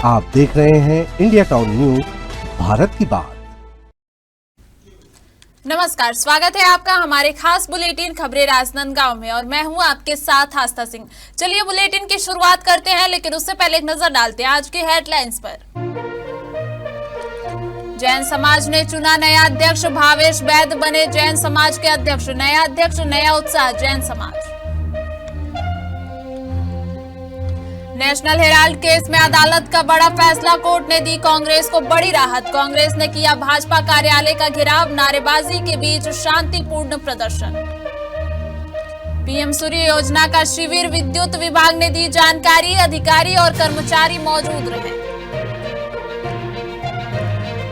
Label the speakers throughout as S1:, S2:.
S1: आप देख रहे हैं इंडिया टाउन न्यूज, भारत की बात।
S2: नमस्कार, स्वागत है आपका हमारे खास बुलेटिन खबरें राजनांदगांव में और मैं हूं आपके साथ आस्था सिंह। चलिए बुलेटिन की शुरुआत करते हैं, लेकिन उससे पहले एक नजर डालते हैं आज के हेडलाइंस पर। जैन समाज ने चुना नया अध्यक्ष, भावेश वैद्य बने जैन समाज के अध्यक्ष। नया अध्यक्ष, नया उत्साह जैन समाज। नेशनल हेराल्ड केस में अदालत का बड़ा फैसला, कोर्ट ने दी कांग्रेस को बड़ी राहत। कांग्रेस ने किया भाजपा कार्यालय का घेराव, नारेबाजी के बीच शांतिपूर्ण प्रदर्शन। पीएम सूर्य योजना का शिविर, विद्युत विभाग ने दी जानकारी, अधिकारी और कर्मचारी मौजूद रहे।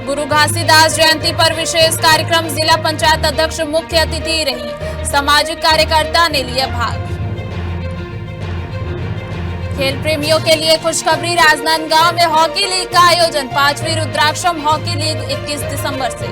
S2: गुरु घासीदास जयंती पर विशेष कार्यक्रम, जिला पंचायत अध्यक्ष मुख्य अतिथि रही, सामाजिक कार्यकर्ता ने लिया भाग। खेल प्रेमियों के लिए खुशखबरी, राजनांदगांव में हॉकी लीग का आयोजन। 5वीं रुद्राक्षम हॉकी लीग 21 दिसंबर से।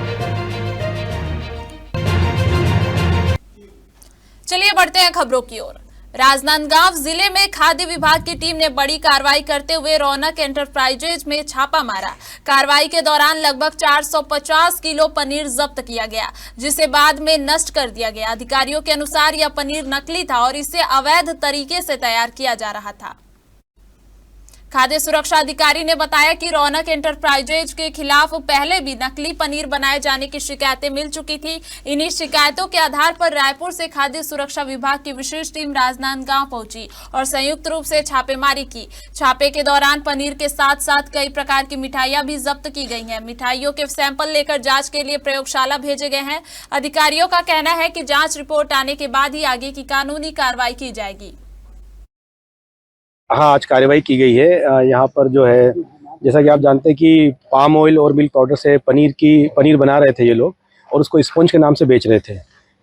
S2: चलिए बढ़ते हैं खबरों की ओर। राजनांदगांव जिले में खाद्य विभाग की टीम ने बड़ी कार्रवाई करते हुए रौनक एंटरप्राइजेज में छापा मारा। कार्रवाई के दौरान लगभग 450 किलो पनीर जब्त किया गया, जिसे बाद में नष्ट कर दिया गया। अधिकारियों के अनुसार यह पनीर नकली था और इसे अवैध तरीके से तैयार किया जा रहा था। खाद्य सुरक्षा अधिकारी ने बताया कि रौनक एंटरप्राइजेज के खिलाफ पहले भी नकली पनीर बनाए जाने की शिकायतें मिल चुकी थी। इन्हीं शिकायतों के आधार पर रायपुर से खाद्य सुरक्षा विभाग की विशेष टीम राजनांदगांव पहुंची और संयुक्त रूप से छापेमारी की। छापे के दौरान पनीर के साथ साथ कई प्रकार की मिठाइयां भी जब्त की गई हैं। मिठाइयों के सैंपल लेकर जांच के लिए प्रयोगशाला भेजे गए हैं। अधिकारियों का कहना है कि जांच रिपोर्ट आने के बाद ही आगे की कानूनी कार्रवाई की जाएगी।
S3: हाँ, आज कार्रवाई की गई है। यहाँ पर जो है, जैसा कि आप जानते हैं कि पाम ऑयल और मिल्क पाउडर से पनीर बना रहे थे ये लोग, और उसको स्पंज के नाम से बेच रहे थे,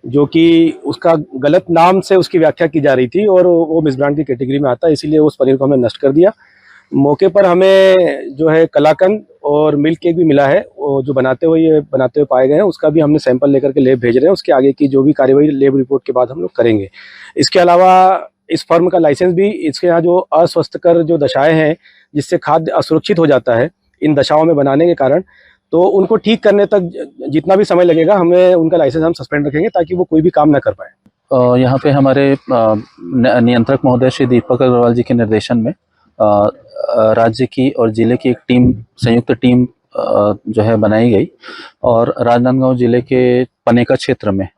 S3: जो कि उसका गलत नाम से उसकी व्याख्या की जा रही थी और वो मिसब्रांड की कैटेगरी में आता है। इसीलिए उस पनीर को हमने नष्ट कर दिया। मौके पर हमें जो है कलाकंद और मिल्क केक भी मिला है, वो जो बनाते हुए पाए गए हैं, उसका भी हमने सैंपल लेकर के लैब भेज रहे हैं। उसके आगे की जो भी कार्रवाई लैब रिपोर्ट के बाद हम लोग करेंगे। इसके अलावा इस फर्म का लाइसेंस भी, इसके यहाँ जो अस्वस्थकर जो दशाएं हैं जिससे खाद्य असुरक्षित हो जाता है इन दशाओं में बनाने के कारण, तो उनको ठीक करने तक जितना भी समय लगेगा हमें उनका लाइसेंस हम सस्पेंड रखेंगे ताकि वो कोई भी काम ना कर पाए।
S4: यहाँ पे हमारे नियंत्रक महोदय श्री दीपक अग्रवाल जी के निर्देशन में राज्य की और जिले की एक टीम, संयुक्त टीम जो है बनाई गई और राजनांदगांव जिले के पनेका क्षेत्र में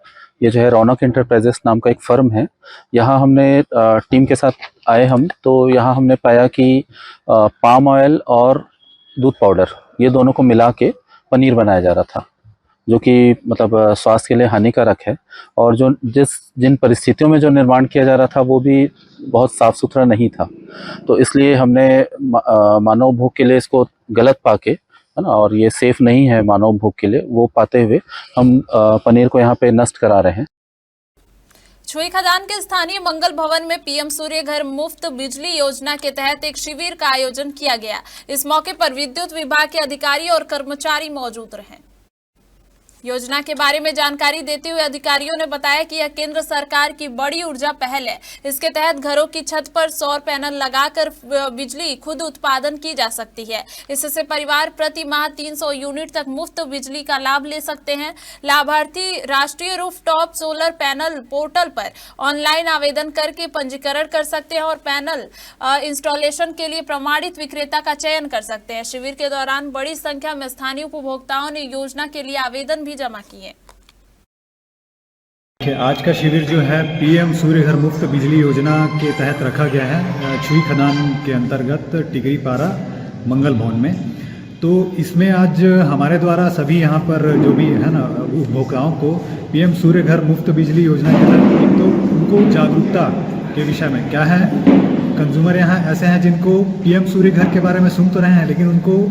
S4: ये जो है रौनक एंटरप्राइजेस नाम का एक फर्म है। यहाँ हमने टीम के साथ आए हम, तो यहाँ हमने पाया कि पाम ऑयल और दूध पाउडर ये दोनों को मिला के पनीर बनाया जा रहा था, जो कि मतलब स्वास्थ्य के लिए हानिकारक है। और जिन परिस्थितियों में जो निर्माण किया जा रहा था वो भी बहुत साफ सुथरा नहीं था। तो इसलिए हमने मानव भोग के लिए इसको गलत पाके, है ना, और ये सेफ नहीं है मानव भोग के लिए, वो पाते हुए हम पनीर को यहाँ पे नष्ट करा रहे हैं।
S2: छुई खदान के स्थानीय मंगल भवन में पीएम सूर्य घर मुफ्त बिजली योजना के तहत एक शिविर का आयोजन किया गया। इस मौके पर विद्युत विभाग के अधिकारी और कर्मचारी मौजूद रहे। योजना के बारे में जानकारी देते हुए अधिकारियों ने बताया कि यह केंद्र सरकार की बड़ी ऊर्जा पहल है। इसके तहत घरों की छत पर सौर पैनल लगाकर बिजली खुद उत्पादन की जा सकती है। इससे परिवार प्रति माह 300 यूनिट तक मुफ्त बिजली का लाभ ले सकते हैं। लाभार्थी राष्ट्रीय रूफटॉप सोलर पैनल पोर्टल पर ऑनलाइन आवेदन करके पंजीकरण कर सकते हैं और पैनल इंस्टॉलेशन के लिए प्रमाणित विक्रेता का चयन कर सकते हैं। शिविर के दौरान बड़ी संख्या में स्थानीय उपभोक्ताओं ने योजना के लिए आवेदन जमा किए।
S5: आज का शिविर जो है पीएम सूर्य घर मुफ्त बिजली योजना के तहत रखा गया है छुई खदान के अंतर्गत टिकरी पारा मंगल भवन में। तो इसमें आज हमारे द्वारा सभी यहाँ पर जो भी है ना उपभोक्ताओं को पीएम सूर्य घर मुफ्त बिजली योजना के तहत एक तो उनको जागरूकता के विषय में क्या है, कंज्यूमर यहाँ ऐसे हैं जिनको पीएम सूर्य घर के बारे में सुन तो रहे हैं, लेकिन उनको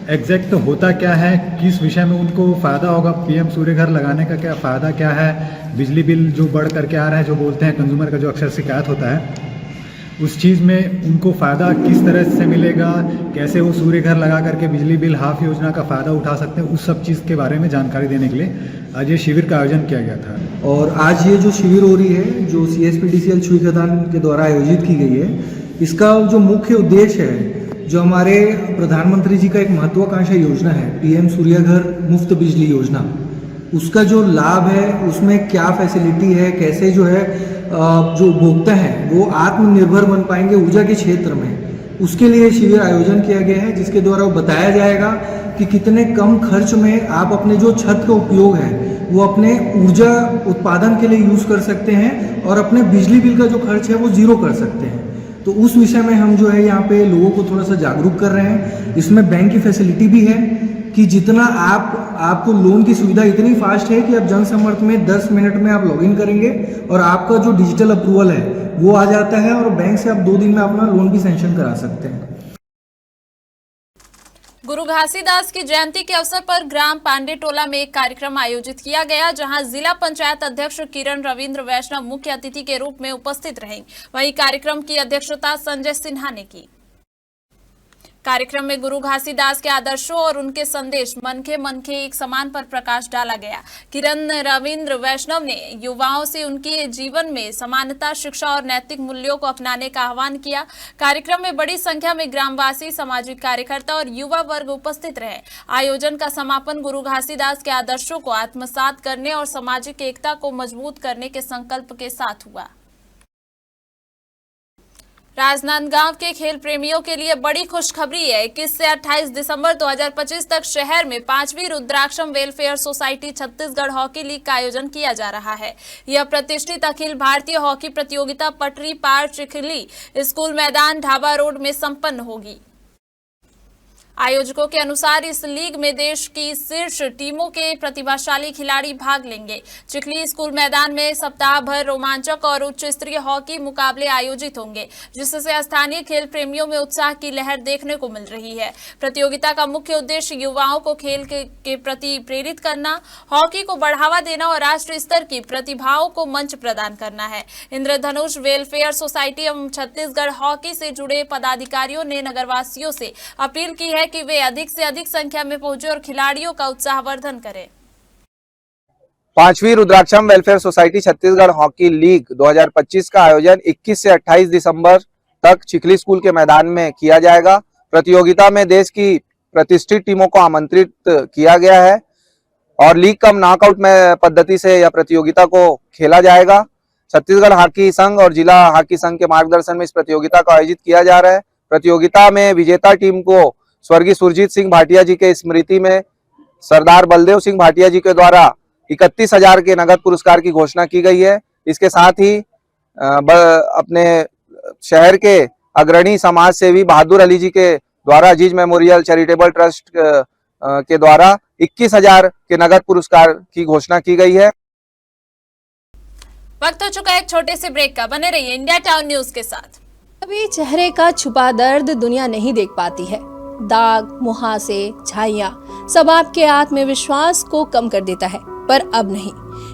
S5: एग्जैक्ट होता क्या है, किस विषय में उनको फ़ायदा होगा, पीएम सूर्य घर लगाने का क्या फ़ायदा क्या है, बिजली बिल जो बढ़ करके आ रहा है, जो बोलते हैं कंज्यूमर का जो अक्सर शिकायत होता है, उस चीज़ में उनको फ़ायदा किस तरह से मिलेगा, कैसे वो सूर्य घर लगा करके बिजली बिल हाफ योजना का फ़ायदा उठा सकते हैं, उस सब चीज़ के बारे में जानकारी देने के लिए आज ये शिविर का आयोजन किया गया था।
S6: और आज ये जो शिविर हो रही है जो CSPDCL छुई खदान के द्वारा आयोजित की गई है, इसका जो मुख्य उद्देश्य है जो हमारे प्रधानमंत्री जी का एक महत्वाकांक्षा योजना है पीएम सूर्य घर मुफ्त बिजली योजना, उसका जो लाभ है उसमें क्या फैसिलिटी है, कैसे जो है जो उपभोक्ता हैं वो आत्मनिर्भर बन पाएंगे ऊर्जा के क्षेत्र में, उसके लिए शिविर आयोजन किया गया है, जिसके द्वारा वो बताया जाएगा कि कितने कम खर्च में आप अपने जो छत का उपयोग है वो अपने ऊर्जा उत्पादन के लिए यूज़ कर सकते हैं और अपने बिजली बिल का जो खर्च है वो जीरो कर सकते हैं। तो उस विषय में हम जो है यहाँ पे लोगों को थोड़ा सा जागरूक कर रहे हैं। इसमें बैंक की फैसिलिटी भी है कि जितना आपको लोन की सुविधा इतनी फास्ट है कि आप जनसंपर्क में 10 मिनट में आप लॉगिन करेंगे और आपका जो डिजिटल अप्रूवल है वो आ जाता है और बैंक से आप 2 दिन में अपना लोन भी सैंक्शन करा सकते हैं।
S2: गुरु घासीदास की जयंती के अवसर पर ग्राम पांडे टोला में एक कार्यक्रम आयोजित किया गया, जहां जिला पंचायत अध्यक्ष किरण रविंद्र वैष्णव मुख्य अतिथि के रूप में उपस्थित रहे। वहीं कार्यक्रम की अध्यक्षता संजय सिन्हा ने की। कार्यक्रम में गुरु घासीदास के आदर्शों और उनके संदेश मनखे एक समान पर प्रकाश डाला गया। किरण रविंद्र वैष्णव ने युवाओं से उनके जीवन में समानता, शिक्षा और नैतिक मूल्यों को अपनाने का आह्वान किया। कार्यक्रम में बड़ी संख्या में ग्रामवासी, सामाजिक कार्यकर्ता और युवा वर्ग उपस्थित रहे। आयोजन का समापन गुरु घासीदास के आदर्शों को आत्मसात करने और सामाजिक एकता को मजबूत करने के संकल्प के साथ हुआ। राजनांदगांव के खेल प्रेमियों के लिए बड़ी खुशखबरी है। 21 से 28 दिसंबर 2025 तक शहर में 5वीं Rudraksham welfare society Chhattisgarh hockey league का आयोजन किया जा रहा है। यह प्रतिष्ठित अखिल भारतीय हॉकी प्रतियोगिता पटरी पार चिखली स्कूल मैदान ढाबा रोड में संपन्न होगी। आयोजकों के अनुसार इस लीग में देश की शीर्ष टीमों के प्रतिभाशाली खिलाड़ी भाग लेंगे। चिखली स्कूल मैदान में सप्ताह भर रोमांचक और उच्च स्तरीय हॉकी मुकाबले आयोजित होंगे, जिससे स्थानीय खेल प्रेमियों में उत्साह की लहर देखने को मिल रही है। प्रतियोगिता का मुख्य उद्देश्य युवाओं को खेल के प्रति प्रेरित करना, हॉकी को बढ़ावा देना और राष्ट्रीय स्तर की प्रतिभाओं को मंच प्रदान करना है। इंद्रधनुष वेलफेयर सोसाइटी एवं छत्तीसगढ़ हॉकी से जुड़े पदाधिकारियों ने नगरवासियों से अपील की है कि वे अधिक से अधिक संख्या में पहुंचे और खिलाड़ियों का उत्साहवर्धन करें।
S7: 5वीं Rudraksham welfare society Chhattisgarh hockey league 2025 का आयोजन 21 से 28 दिसंबर तक चिखली स्कूल के मैदान में किया जाएगा। प्रतियोगिता में देश की प्रतिष्ठित टीमों को आमंत्रित किया गया है और लीग कम नॉकआउट में पद्धति से यह प्रतियोगिता को खेला जाएगा। छत्तीसगढ़ हॉकी संघ और जिला हॉकी संघ के मार्गदर्शन में इस प्रतियोगिता को आयोजित किया जा रहा है। प्रतियोगिता में विजेता टीम को स्वर्गीय सुरजीत सिंह भाटिया जी के स्मृति में सरदार बलदेव सिंह भाटिया जी के द्वारा 31,000 के नगद पुरस्कार की घोषणा की गई है। इसके साथ ही अपने शहर के अग्रणी समाज सेवी बहादुर अली जी के द्वारा अजीज मेमोरियल चैरिटेबल ट्रस्ट के द्वारा 21,000 के नगद पुरस्कार की घोषणा की गई है।
S2: वक्त हो चुका है एक छोटे से ब्रेक का। बने रहिए इंडिया टाउन न्यूज के साथ।
S8: कभी चेहरे का छुपा दर्द दुनिया नहीं देख पाती है। दाग, मुहासे, झाइयां सब आपके आत्मविश्वास को कम कर देता है, पर अब नहीं,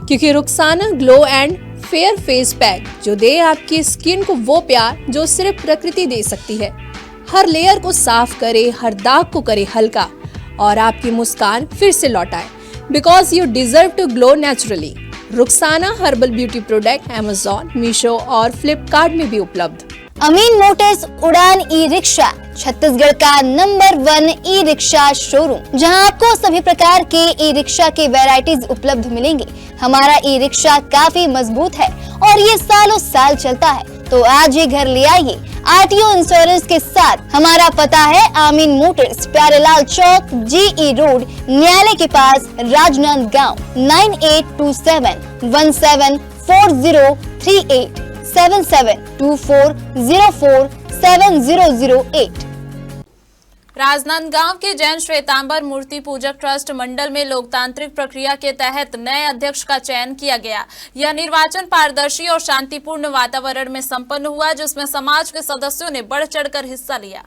S8: क्योंकि Rukhsana glow and fair face pack जो दे आपकी स्किन को वो प्यार जो सिर्फ प्रकृति दे सकती है। हर लेयर को साफ करे, हर दाग को करे हल्का और आपकी मुस्कान फिर से लौटाए। Because you deserve to glow naturally. Rukhsana herbal beauty product Amazon, Meesho और फ्लिपकार्ट में भी उपलब्ध।
S9: अमीन मोटर्स उड़ान ई रिक्शा छत्तीसगढ़ का नंबर 1 ई रिक्शा शोरूम, जहां आपको सभी प्रकार के ई रिक्शा के वैरायटीज उपलब्ध मिलेंगे। हमारा ई रिक्शा काफी मजबूत है और ये सालों साल चलता है, तो आज ही घर ले आइए आरटीओ इंश्योरेंस के साथ। हमारा पता है अमीन मोटर्स, प्यारेलाल चौक, जीई रोड, न्यायालय के पास, राजनांदगांव। 9827174038 7724047008।
S2: राजनांदगांव के जैन श्वेतांबर मूर्ति पूजक ट्रस्ट मंडल में लोकतांत्रिक प्रक्रिया के तहत नए अध्यक्ष का चयन किया गया। यह निर्वाचन पारदर्शी और शांतिपूर्ण वातावरण में संपन्न हुआ, जिसमें समाज के सदस्यों ने बढ़ चढ़कर हिस्सा लिया।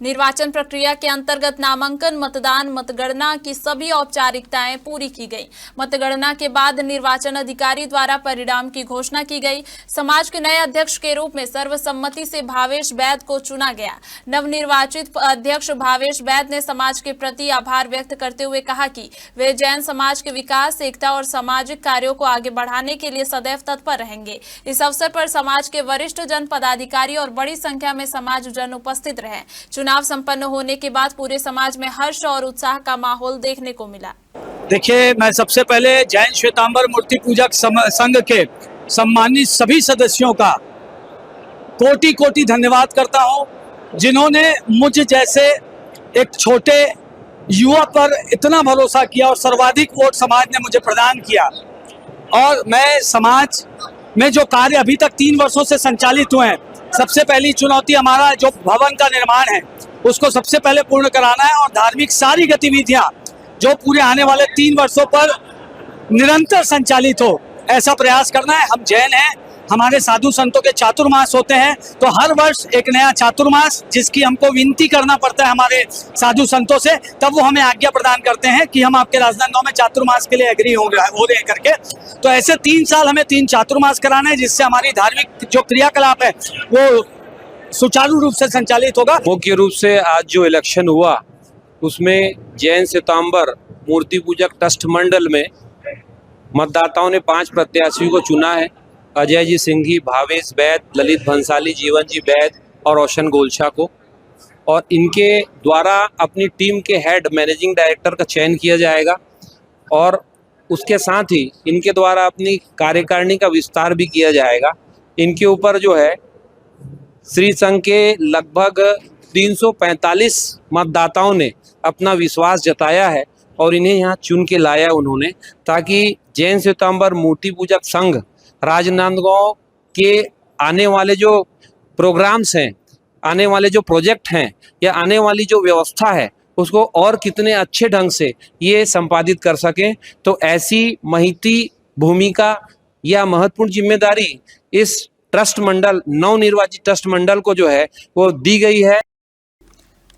S2: निर्वाचन प्रक्रिया के अंतर्गत नामांकन, मतदान, मतगणना की सभी औपचारिकताएं पूरी की गई। मतगणना के बाद निर्वाचन अधिकारी द्वारा परिणाम की घोषणा की गई। समाज के नए अध्यक्ष के रूप में सर्वसम्मति से भावेश बैद को चुना गया। नवनिर्वाचित अध्यक्ष भावेश बैद ने समाज के प्रति आभार व्यक्त करते हुए कहा कि वे जैन समाज के विकास, एकता और सामाजिक कार्यों को आगे बढ़ाने के लिए सदैव तत्पर रहेंगे। इस अवसर पर समाज के वरिष्ठ जन पदाधिकारी और बड़ी संख्या में समाज जन उपस्थित रहे। चुनाव संपन्न होने के बाद पूरे समाज में हर्ष और उत्साह का माहौल देखने को मिला।
S10: देखिए, मैं सबसे पहले जैन श्वेतांबर मूर्ति पूजक संघ के सम्मानित सभी सदस्यों का कोटि कोटि धन्यवाद करता हूं, जिन्होंने मुझ जैसे एक छोटे युवा पर इतना भरोसा किया और सर्वाधिक वोट समाज ने मुझे प्रदान किया। और मैं समाज में जो कार्य अभी तक 3 वर्षों से संचालित हुए हैं, सबसे पहली चुनौती हमारा जो भवन का निर्माण है उसको सबसे पहले पूर्ण कराना है, और धार्मिक सारी गतिविधियां जो पूरे आने वाले 3 वर्षों पर निरंतर संचालित हो, ऐसा प्रयास करना है। हम जैन हैं, हमारे साधु संतों के चातुर्मास होते हैं, तो हर वर्ष एक नया चातुर्मास, जिसकी हमको विनती करना पड़ता है हमारे साधु संतों से, तब वो हमें आज्ञा प्रदान करते हैं कि हम आपके राजनांदगांव में चातुर्मास के लिए एग्री हो रहे हैं करके। तो ऐसे 3 साल हमें 3 चातुर्मास कराना है, जिससे हमारी धार्मिक जो क्रियाकलाप है वो सुचारू रूप से संचालित होगा।
S11: मुख्य रूप से आज जो इलेक्शन हुआ उसमें जैन श्वेतांबर मूर्ति पूजक ट्रस्ट मंडल में मतदाताओं ने 5 प्रत्याशियों को चुना है। अजय जी सिंघी, भावेश बैद, ललित भंसाली, जीवन जी बैद और रोशन गोलछा को, और इनके द्वारा अपनी टीम के हेड मैनेजिंग डायरेक्टर का चयन किया जाएगा, और उसके साथ ही इनके द्वारा अपनी कार्यकारिणी का विस्तार भी किया जाएगा। इनके ऊपर जो है श्री संघ के लगभग 345 मतदाताओं ने अपना विश्वास जताया है और इन्हें यहाँ चुन के लाया उन्होंने, ताकि जैन श्वेतांबर मूर्ति पूजक संघ राजनांदगांव के आने वाले जो प्रोग्राम्स हैं, आने वाले जो प्रोजेक्ट हैं, या आने वाली जो व्यवस्था है, उसको और कितने अच्छे ढंग से ये संपादित कर सकें। तो ऐसी महती भूमिका या महत्वपूर्ण जिम्मेदारी इस ट्रस्ट मंडल, नवनिर्वाचित ट्रस्ट मंडल को जो है वो दी गई है।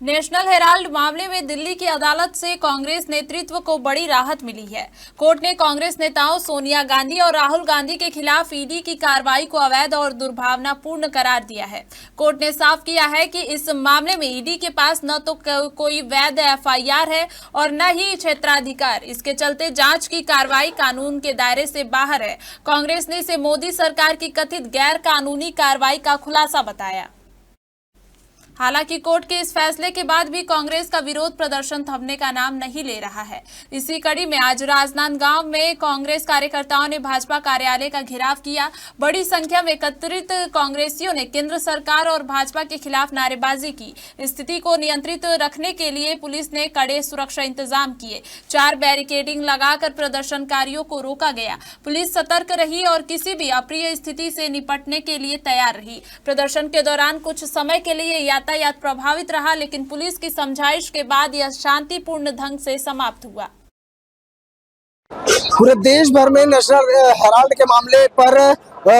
S2: नेशनल हेराल्ड मामले में दिल्ली की अदालत से कांग्रेस नेतृत्व को बड़ी राहत मिली है। कोर्ट ने कांग्रेस नेताओं सोनिया गांधी और राहुल गांधी के खिलाफ ईडी की कार्रवाई को अवैध और दुर्भावनापूर्ण करार दिया है। कोर्ट ने साफ किया है कि इस मामले में ईडी के पास न तो कोई वैध एफआईआर है और न ही क्षेत्राधिकार। इसके चलते जांच की कार्रवाई कानून के दायरे से बाहर है। कांग्रेस ने इसे मोदी सरकार की कथित गैर कानूनी कार्रवाई का खुलासा बताया। हालांकि कोर्ट के इस फैसले के बाद भी कांग्रेस का विरोध प्रदर्शन थमने का नाम नहीं ले रहा है। इसी कड़ी में आज राजनांदगांव में कांग्रेस कार्यकर्ताओं ने भाजपा कार्यालय का घेराव किया। बड़ी संख्या में एकत्रित कांग्रेसियों ने केंद्र सरकार और भाजपा के खिलाफ नारेबाजी की। स्थिति को नियंत्रित रखने के लिए पुलिस ने कड़े सुरक्षा इंतजाम किए। 4 बैरिकेडिंग लगाकर प्रदर्शनकारियों को रोका गया। पुलिस सतर्क रही और किसी भी अप्रिय स्थिति से निपटने के लिए तैयार रही। प्रदर्शन के दौरान कुछ समय के लिए यातायात प्रभावित रहा, लेकिन पुलिस की समझाइश के बाद यह शांतिपूर्ण ढंग से समाप्त हुआ।
S12: पूरे देश भर में नेशनल हेराल्ड के मामले पर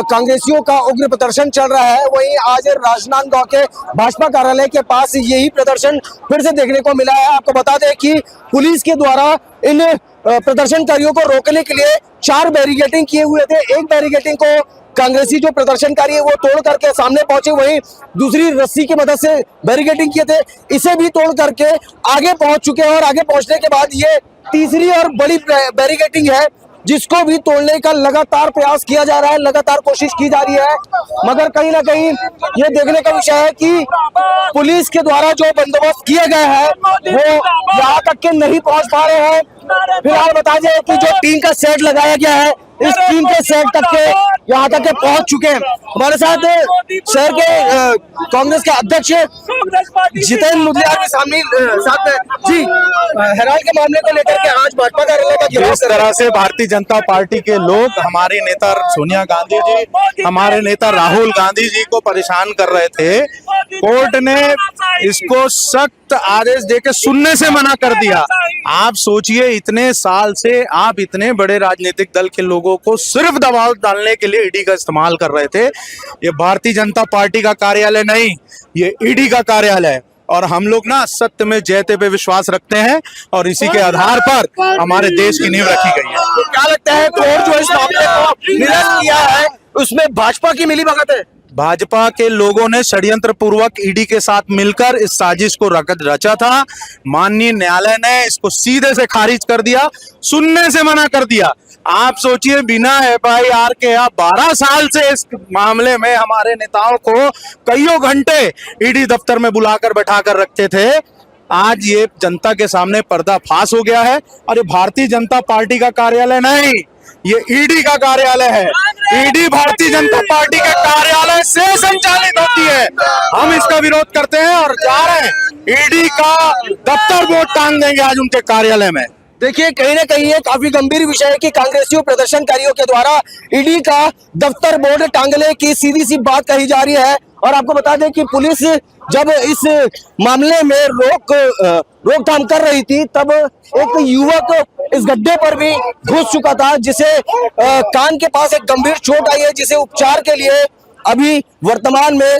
S12: कांग्रेसियों का उग्र प्रदर्शन चल रहा है। वहीं आज राजनांदगांव के भाजपा कार्यालय के पास यही प्रदर्शन फिर से देखने को मिला है। आपको बता दें कि पुलिस के द्वारा इन प्रदर्शनकारियों को रोकने के लिए 4 बैरिकेडिंग किए हुए थे। एक बैरिकेडिंग को कांग्रेसी जो प्रदर्शनकारी है वो तोड़ करके सामने पहुंचे, वहीं दूसरी रस्सी की मदद से बैरिकेडिंग किए थे, इसे भी तोड़ करके आगे पहुंच चुके हैं। और आगे पहुंचने के बाद ये तीसरी और बड़ी बैरिकेडिंग है, जिसको भी तोड़ने का लगातार प्रयास किया जा रहा है, लगातार कोशिश की जा रही है। मगर कहीं ना कहीं ये देखने का विषय है कि पुलिस के द्वारा जो बंदोबस्त किया गया है वो यहाँ तक के नहीं पहुंच पा रहे हैं। फिलहाल बता दें कि जो टीम का सेट लगाया गया है, इस टीम के सेट तक के यहाँ तक के पहुंच चुके हैं। हमारे साथ शहर के कांग्रेस के अध्यक्ष जितेंद्र मुदलियार भी साथ में जी हेराल्ड के मामले को लेकर के आज भाजपा कार्यालय का घेराव।
S13: इस तरह से भारतीय जनता पार्टी के लोग हमारी नेता सोनिया गांधी जी, हमारे नेता राहुल गांधी जी को परेशान कर रहे थे, कोर्ट ने इसको सख्त आदेश देकर सुनने से मना कर दिया। आप सोचिए, इतने साल से आप इतने बड़े राजनीतिक दल के लोगों को सिर्फ दबाव डालने के लिए ईडी का इस्तेमाल कर रहे थे। ये भारतीय जनता पार्टी का कार्यालय नहीं, ये ईडी का कार्यालय है। और हम लोग ना सत्य में जयते पे विश्वास रखते हैं और इसी के आधार पर हमारे देश की नींव रखी गई है।
S12: तो क्या लगता है कोर्ट जो इस मामले को निरस्त किया है उसमें भाजपा की मिलीभगत है?
S13: भाजपा के लोगों ने षड्यंत्र पूर्वक ईडी के साथ मिलकर इस साजिश को रचा था। माननीय न्यायालय ने इसको सीधे से खारिज कर दिया, सुनने से मना कर दिया। आप सोचिए, बिना FIR के आप 12 साल से इस मामले में हमारे नेताओं को कईयों घंटे ईडी दफ्तर में बुलाकर बैठाकर रखते थे। आज ये जनता के सामने पर्दाफाश हो गया है और ये भारतीय जनता पार्टी का कार्यालय नहीं, ये ईडी का कार्यालय है। ईडी भारतीय जनता पार्टी के कार्यालय से संचालित होती है। हम इसका विरोध करते हैं और जा रहे हैं ईडी का दफ्तर बोर्ड टांग देंगे आज उनके कार्यालय में।
S12: देखिए, कहीं ना कहीं ये काफी गंभीर विषय है कि कांग्रेसियों प्रदर्शनकारियों के द्वारा ईडी का दफ्तर बोर्ड टांगने की सीधी सी बात कही जा रही है। और आपको बता दें कि पुलिस जब इस मामले में रोकथाम कर रही थी तब एक युवक इस गड्ढे पर भी घुस चुका था, जिसे कान के पास एक गंभीर चोट आई है, जिसे उपचार के लिए अभी वर्तमान में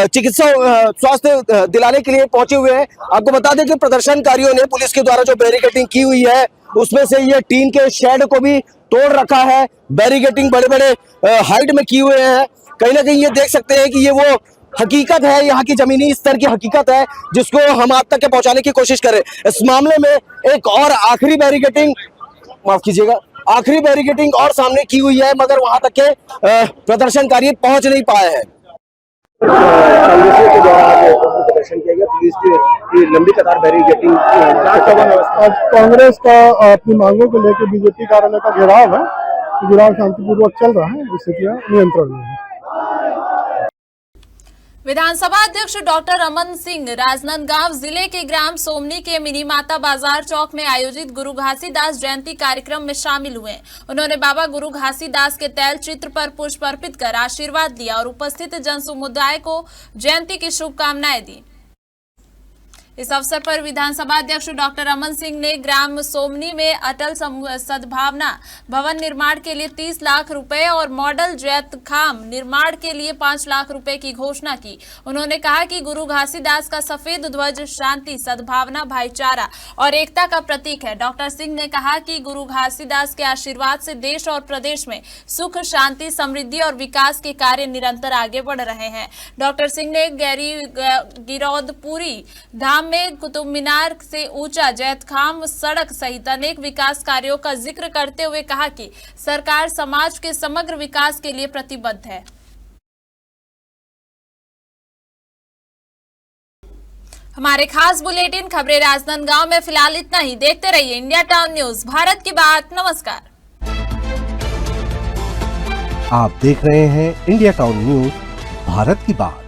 S12: चिकित्सा स्वास्थ्य दिलाने के लिए पहुंचे हुए हैं। आपको बता दें कि प्रदर्शनकारियों ने पुलिस के द्वारा जो बैरिकेडिंग की हुई है उसमें से ये टीन के शेड को भी तोड़ रखा है। बैरिकेडिंग बड़े बड़े हाइट में की हुए हैं। कहीं ना कहीं ये देख सकते हैं कि ये वो हकीकत है, यहाँ की जमीनी स्तर की हकीकत है जिसको हम आप तक के पहुंचाने की कोशिश करें। इस मामले में एक और आखिरी बैरिकेडिंग, माफ कीजिएगा, आखिरी बैरिकेडिंग और सामने की हुई है, मगर वहां तक के प्रदर्शनकारी पहुंच नहीं पाए हैं। कांग्रेसियों के द्वारा प्रदर्शन किया गया, पुलिस की लंबी कतार बैरिकेडिंग।
S14: आज कांग्रेस का अपनी मांगों को लेकर बीजेपी कार्यालय का घेराव है, घेराव शांतिपूर्वक चल रहा है, स्थितियां नियंत्रण में है।
S2: विधानसभा अध्यक्ष डॉक्टर रमन सिंह राजनांदगांव जिले के ग्राम सोमनी के मिनी माता बाजार चौक में आयोजित गुरु घासीदास जयंती कार्यक्रम में शामिल हुए। उन्होंने बाबा गुरु घासीदास के तैल चित्र पर पुष्प अर्पित कर आशीर्वाद लिया और उपस्थित जन समुदाय को जयंती की शुभकामनाएं दी। इस अवसर पर विधानसभा अध्यक्ष डॉक्टर रमन सिंह ने ग्राम सोमनी में अटल सद्भावना भवन निर्माण के लिए 30 लाख रुपए और मॉडल जैतखाम निर्माण के लिए 5 लाख रुपए की घोषणा की। उन्होंने कहा कि गुरु घासीदास का सफेद ध्वज शांति, सद्भावना, भाईचारा और एकता का प्रतीक है। डॉक्टर सिंह ने कहा कि गुरु घासीदास के आशीर्वाद से देश और प्रदेश में सुख, शांति, समृद्धि और विकास के कार्य निरंतर आगे बढ़ रहे हैं। डॉक्टर सिंह ने गिरौदपुरी धाम में कुतुब मीनार से ऊंचा जैतखाम सड़क सहित अनेक विकास कार्यों का जिक्र करते हुए कहा कि सरकार समाज के समग्र विकास के लिए प्रतिबद्ध है। हमारे खास बुलेटिन खबरें राजनांदगांव में फिलहाल इतना ही। देखते रहिए इंडिया टाउन न्यूज, भारत की बात। नमस्कार।
S1: आप देख रहे हैं इंडिया टाउन न्यूज, भारत की बात।